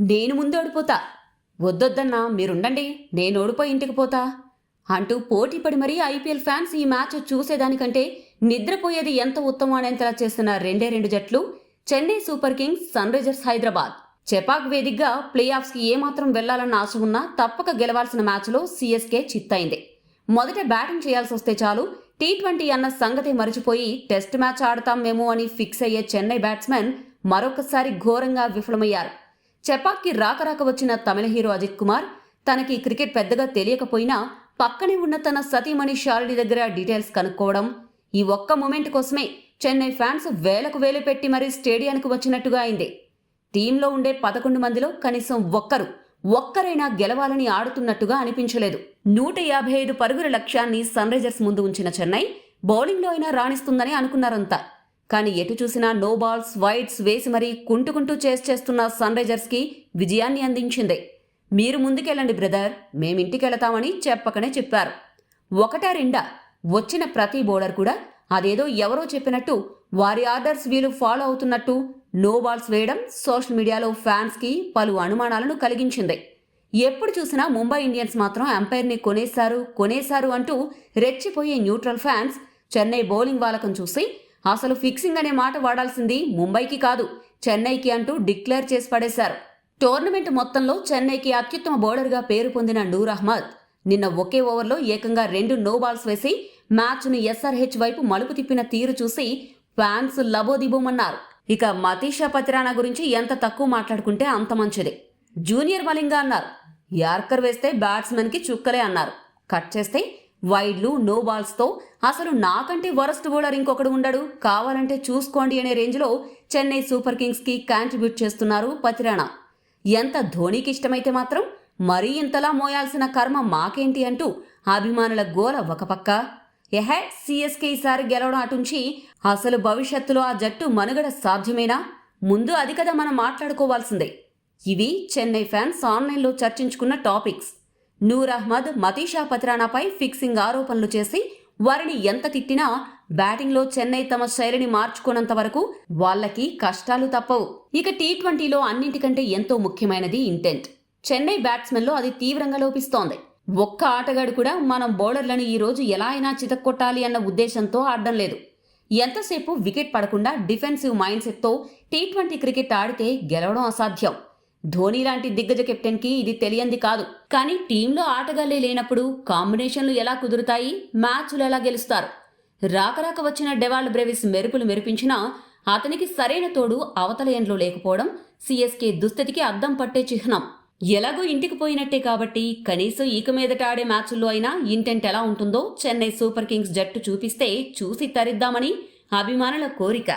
నేను ముందు ఓడిపోతా, వద్దొద్దన్నా మీరుండండి, నేను ఓడిపోయి ఇంటికి పోతా అంటూ పోటీపడి మరీ ఐపీఎల్ ఫ్యాన్స్ ఈ మ్యాచ్ చూసేదానికంటే నిద్రపోయేది ఎంత ఉత్తమం అనేంతలా చేస్తున్న రెండు జట్లు Chennai super kings, sunrisers Hyderabad. Chepauk వేదికగా ప్లే ఆఫ్స్కి ఏమాత్రం వెళ్లాలన్న ఆశ ఉన్నా తప్పక గెలవాల్సిన మ్యాచ్లో సీఎస్కే చిత్తైంది. మొదట బ్యాటింగ్ చేయాల్సి వస్తే చాలు, టీ20 అన్న సంగతి మరిచిపోయి టెస్ట్ మ్యాచ్ ఆడతాం మేము అని ఫిక్స్ అయ్యే చెన్నై బ్యాట్స్మెన్ మరొకసారి ఘోరంగా విఫలమయ్యారు. చెపాక్కి రాక వచ్చిన తమిళ హీరో అజిత్ కుమార్ తనకి క్రికెట్ పెద్దగా తెలియకపోయినా పక్కనే ఉన్న తన సతీమణి శాలిని దగ్గర డీటెయిల్స్ కనుక్కోవడం, ఈ ఒక్క మూమెంట్ కోసమే చెన్నై ఫ్యాన్స్ వేలకు వేలు పెట్టి మరీ స్టేడియానికి వచ్చినట్టుగా అయింది. టీంలో ఉండే 11 మందిలో కనీసం ఒక్కరైనా గెలవాలని ఆడుతున్నట్టుగా అనిపించలేదు. 155 పరుగుల లక్ష్యాన్ని సన్ రైజర్స్ ముందు ఉంచిన చెన్నై బౌలింగ్లో అయినా రాణిస్తుందని అనుకున్నారంతా. కానీ ఎటు చూసినా నో బాల్స్, వైడ్స్ వేసి మరీ కుంటుకుంటూ చేస్తున్న సన్ రైజర్స్కి విజయాన్ని అందించింది. మీరు ముందుకెళ్ళండి బ్రదర్, మేమింటికెళతామని చెప్పకనే చెప్పారు. ఒకటా రెండా వచ్చిన ప్రతి బౌలర్ కూడా అదేదో ఎవరో చెప్పినట్టు వారి ఆర్డర్స్ వీళ్ళు ఫాలో అవుతున్నట్టు నో బాల్స్ వేయడం సోషల్ మీడియాలో ఫ్యాన్స్కి పలు అనుమానాలను కలిగించింది. ఎప్పుడు చూసినా ముంబై ఇండియన్స్ మాత్రం అంపైర్ని కొనేశారు అంటూ రెచ్చిపోయే న్యూట్రల్ ఫ్యాన్స్ చెన్నై బౌలింగ్ వాలకం చూసి అసలు ఫిక్సింగ్ అనే మాట వాడాల్సింది ముంబైకి కాదు చెన్నైకి అంటూ డిక్లేర్ చేసి పడేశారు. టోర్నమెంట్ మొత్తంలో చెన్నైకి అత్యుత్తమ బౌలర్గా పేరు పొందిన నూర్ అహ్మద్ నిన్న ఒకే ఓవర్లో ఏకంగా 2 నో బాల్స్ వేసి మ్యాచ్ను ఎస్ఆర్హెచ్ వైపు మలుపు తిప్పిన తీరు చూసి ఫ్యాన్స్ లబోదిబోమన్నారు. ఇక మతీషా పతిరానా గురించి ఎంత తక్కువ మాట్లాడుకుంటే అంత మంచిది. జూనియర్ మలింగా అన్నారు, యార్కర్ వేస్తే బ్యాట్స్మెన్కి చుక్కలే అన్నారు. కట్ చేస్తే వైడ్లు, నో బాల్స్తో అసలు నాకంటే వరస్ట్ బౌలర్ ఇంకొకడు ఉండడు, కావాలంటే చూసుకోండి అనే రేంజ్లో చెన్నై సూపర్ కింగ్స్కి కాంట్రిబ్యూట్ చేస్తున్నారు పతిరానా. ఎంత ధోనీకి ఇష్టమైతే మాత్రం మరీ ఇంతలా మోయాల్సిన కర్మ మాకేంటి అంటూ అభిమానుల గోల ఒక పక్క. సీఎస్కే ఈసారి గెలవడం అటుంచి అసలు భవిష్యత్తులో ఆ జట్టు మనుగడ సాధ్యమేనా? ముందు అది కదా మనం మాట్లాడుకోవాల్సిందే. ఇవి చెన్నై ఫ్యాన్స్ ఆన్లైన్లో చర్చించుకున్న టాపిక్స్. నూర్ అహ్మద్, మతీషా పతిరానాపై ఫిక్సింగ్ ఆరోపణలు చేసి వారిని ఎంత తిట్టినా బ్యాటింగ్లో చెన్నై తమ శైలిని మార్చుకున్నంత వరకు వాళ్లకి కష్టాలు తప్పవు. ఇక టీ20లో అన్నింటికంటే ఎంతో ముఖ్యమైనది ఇంటెంట్. చెన్నై బ్యాట్స్మెన్లో అది తీవ్రంగా లోపిస్తోంది. ఒక్క ఆటగాడు కూడా మనం బౌలర్లను ఈరోజు ఎలా అయినా చితక్కొట్టాలి అన్న ఉద్దేశంతో ఆడడం లేదు. ఎంతసేపు వికెట్ పడకుండా డిఫెన్సివ్ మైండ్ సెట్తో టీ20 క్రికెట్ ఆడితే గెలవడం అసాధ్యం. ధోనీ లాంటి దిగ్గజ కెప్టెన్కి ఇది తెలియంది కాదు. కానీ టీంలో ఆటగాళ్లే లేనప్పుడు కాంబినేషన్లు ఎలా కుదురుతాయి, మ్యాచ్లు ఎలా గెలుస్తారు? రాక వచ్చిన డెవాల్డ్ బ్రేవిస్ మెరుపులు మెరిపించినా అతనికి సరైన తోడు అవతల ఎండ్లో లేకపోవడం సీఎస్కే దుస్థితికి అద్దం పట్టే చిహ్నం. ఎలాగో ఇంటికి పోయినట్టే కాబట్టి కనీసం ఇక మీదట ఆడే మ్యాచ్ల్లో అయినా ఇంటెంట్ ఎలా ఉంటుందో చెన్నై సూపర్ కింగ్స్ జట్టు చూపిస్తే చూసి తరిద్దామని అభిమానుల కోరిక.